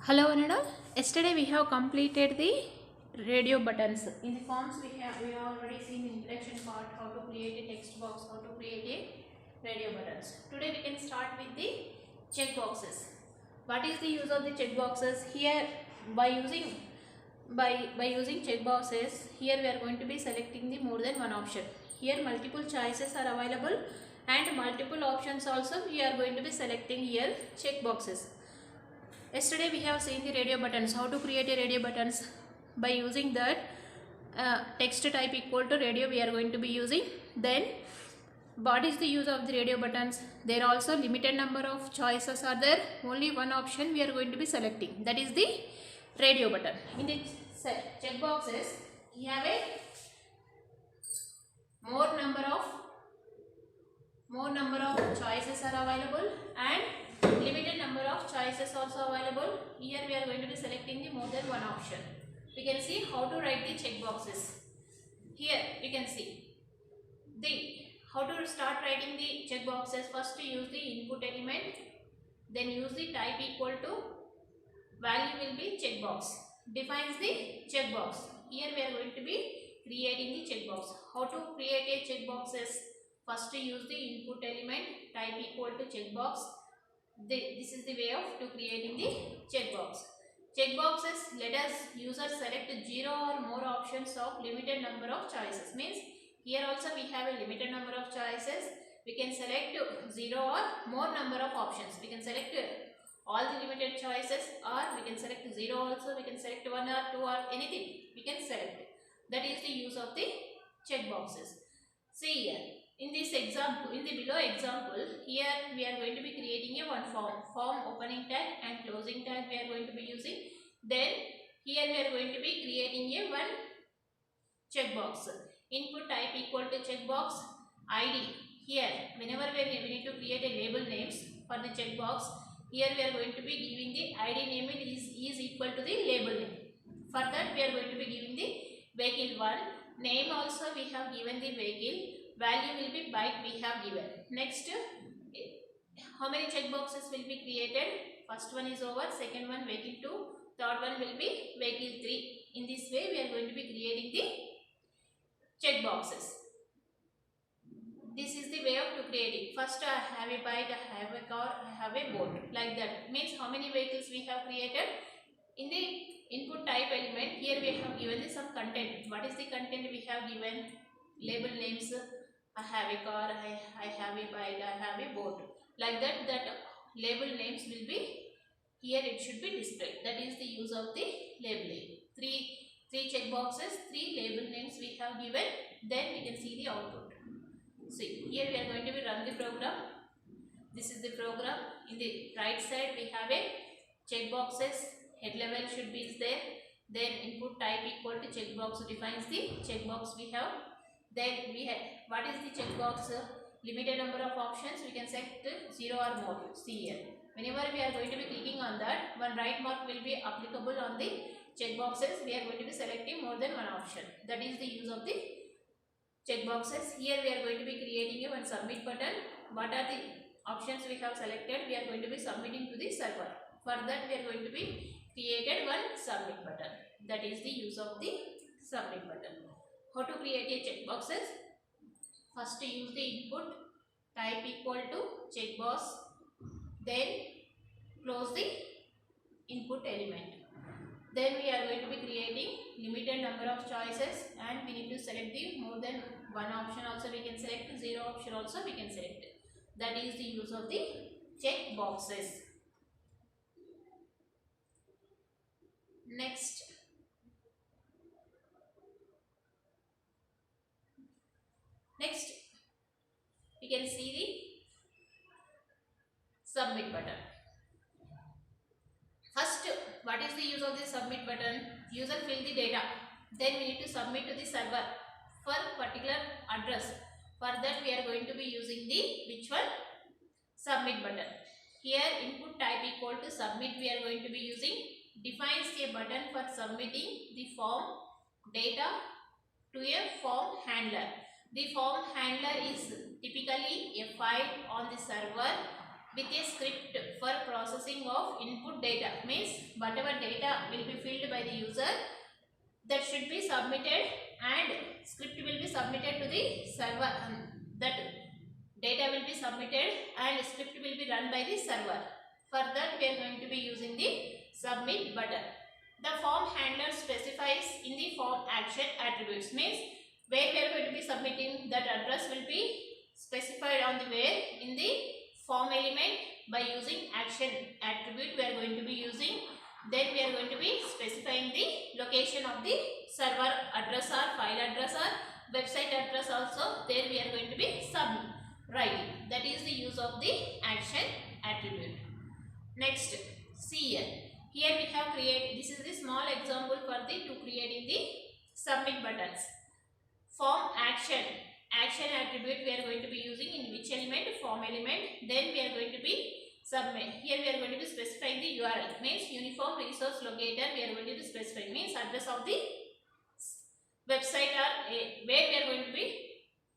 Hello Anada. Yesterday we have completed the radio buttons. In the forms we have already seen the introduction part, how to create a text box, how to create a radio buttons. Today we can start with the check boxes. What is the use of the check boxes? Here by using check boxes, here we are going to be selecting the more than one option. Here multiple choices are available and multiple options also we are going to be selecting here check boxes. Yesterday we have seen the radio buttons, how to create a radio buttons. By using that text type equal to radio we are going to be using. Then what is the use of the radio buttons? There are also limited number of choices are there, only one option we are going to be selecting, that is the radio button. In the check boxes we have a more number of choices are available and limited number of choices also available. Here we are going to be selecting the more than one option. We can see how to write the check boxes. Here we can see the how to start writing the check boxes. First use the input element, then use the type equal to value will be checkbox, defines the checkbox. Here we are going to be creating the checkbox. How to create a checkboxes? First use the input element, type equal to checkbox. This is the way of to creating the checkbox. Checkboxes let us user select 0 or more options of limited number of choices. Means here also we have a limited number of choices. We can select 0 or more number of options. We can select all the limited choices, or we can select 0 also. We can select 1 or 2 or anything. We can select. That is the use of the checkboxes. See here. In this example, in the below example, here we are going to be creating a one form opening tag and closing tag we are going to be using. Then here we are going to be creating a one checkbox. Input type equal to checkbox ID. Here whenever we need to create a label names for the checkbox, here we are going to be giving the ID name is equal to the label name. For that we are going to be giving the vehicle 1 name, also we have given the vehicle. Value will be bike we have given. Next, how many checkboxes will be created? First one is over, second one vehicle 2, third one will be vehicle 3. In this way we are going to be creating the checkboxes. This is the way of to creating. First I have a bike, I have a car, I have a boat. Like that means how many vehicles we have created. In the input type element, here we have given some content. What is the content we have given? Label names. I have a car, I have a bike, I have a boat. Like that label names will be here, it should be displayed. That is the use of the labeling. Three check boxes, 3 label names we have given. Then we can see the output. See, here we are going to be run the program. This is the program. In the right side we have a check boxes. Head level should be there. Then input type equal to checkbox defines the checkbox we have. Then we have what is the checkbox? Limited number of options. We can set 0 or more. See here. Whenever we are going to be clicking on that, one right mark will be applicable on the checkboxes. We are going to be selecting more than one option. That is the use of the checkboxes. Here we are going to be creating a one submit button. What are the options we have selected? We are going to be submitting to the server. For that we are going to be created one submit button. That is the use of the submit button. How to create a checkboxes? First use the input type equal to checkbox, then close the input element. Then we are going to be creating limited number of choices and we need to select the more than one option also we can select, 0 option also we can select. That is the use of the checkboxes. Next, we can see the submit button. First, what is the use of the submit button? User fill the data, then we need to submit to the server for particular address. For that we are going to be using the which one? Submit button. Here input type equal to submit we are going to be using. Defines a button for submitting the form data to a form handler. The form handler is typically a file on the server with a script for processing of input data. Means whatever data will be filled by the user, that should be submitted and script will be submitted to the server. That data will be submitted and script will be run by the server. For that we are going to be using the submit button. The form handler specifies in the form action attributes, means where we are going to be submitting, that address will be specified on the where in the form element by using action attribute we are going to be using. Then we are going to be specifying the location of the server address or file address or website address also. There we are going to be writing. That is the use of the action attribute. Next, see here. Here we have created, this is the small example for the to creating the submit buttons. Form action attribute we are going to be using in which element? Form element. Then we are going to be submit. Here we are going to be specifying the URL, means uniform resource locator. We are going to be specifying, means address of the website or where we are going to be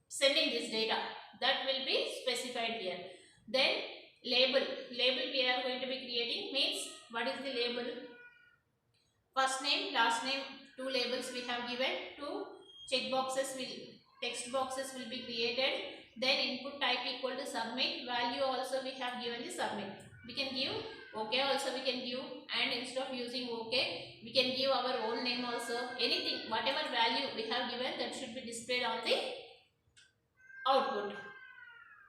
sending this data, that will be specified here. Then label we are going to be creating, means what is the label? First name, last name, two labels we have given, two check boxes text boxes will be created. Then input type equal to submit, value also we have given the submit. We can give OK also we can give, and instead of using OK we can give our own name also. Anything, whatever value we have given, that should be displayed on the output.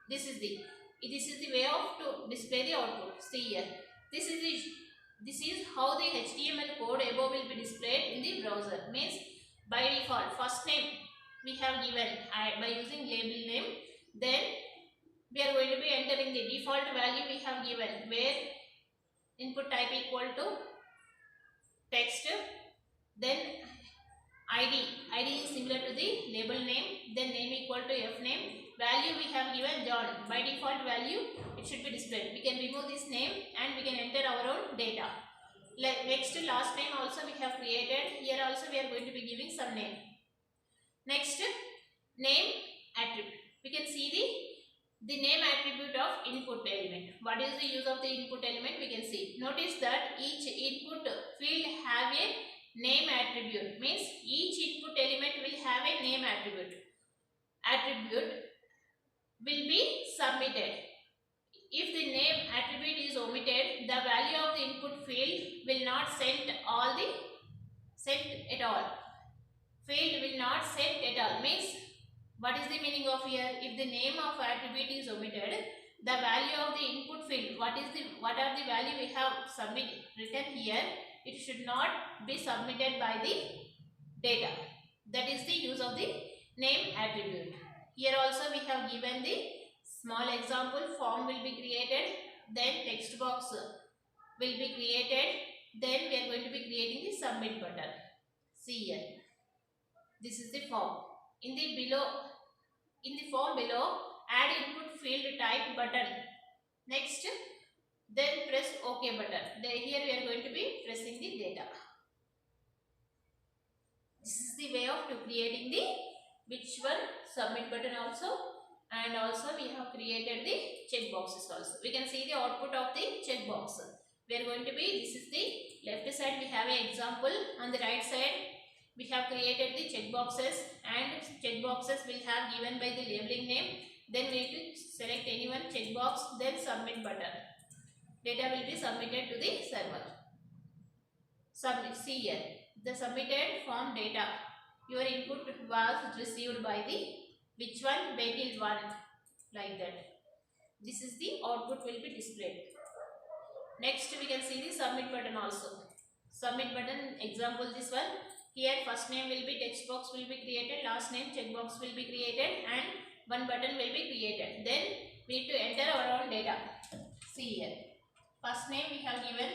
This is the way of to display the output. See here, this is how the HTML code above will be displayed in the browser. Means by default first name we have given by using label name. Then we are going to be entering the default value we have given, where input type equal to text. Then ID is similar to the label name. Then name equal to F name. Value we have given John. By default value it should be displayed. We can remove this name and we can enter our own data. Next, last name also we have created. Here also we are going to be giving some name. Next, name attribute. We can see the name attribute of input element. What is the use of the input element? We can see. Notice that each input field have a name attribute. Means each input element will have a name attribute. Attribute will be submitted. If the name attribute is omitted, the value of the input field will not send at all. Field will not send at all. Means what is the meaning of here? If the name of attribute is omitted, the value of the input field, what are the value we have written here, it should not be submitted by the data. That is the use of the name attribute. Here also we have given the small example. Form will be created, then text box will be created, then we are going to be creating the submit button. See here, this is the form. In the form below, add input field type button. Next, then press OK button. Here we are going to be pressing the data. This is the way of creating the which one submit button also, and also we have created the check boxes also. We can see the output of the check box. We are going to be, this is the left side we have an example, on the right side we have created the check boxes, and check boxes will have given by the labeling name. Then we need to select any one check box, then submit button. Data will be submitted to the server. Submit. See here, the submitted form data. Your input was received by the which one? Vehicle 1. Like that. This is the output will be displayed. Next we can see the submit button also. Submit button example this one. Here first name will be, text box will be created, last name check box will be created, and one button will be created. Then we need to enter our own data. See here, first name we have given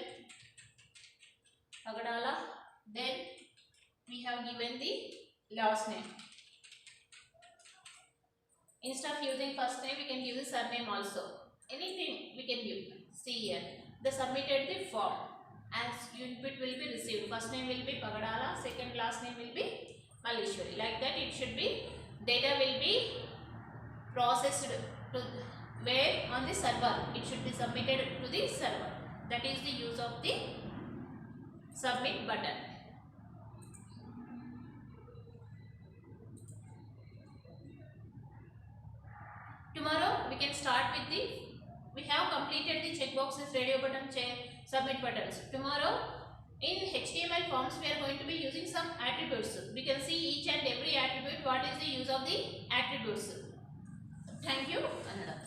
Pagadala, then we have given the last name. Instead of using first name, we can give the surname also. Anything we can give. See here, they submitted the form. As input will be received. First name will be Pagadala, second last name will be Malishwari. Like that it should be, data will be processed to where on the server. It should be submitted to the server. That is the use of the submit button. Tomorrow we can start with we have completed the checkboxes, radio button, submit buttons. Tomorrow in HTML forms we are going to be using some attributes. We can see each and every attribute, what is the use of the attributes. Thank you. Ananda.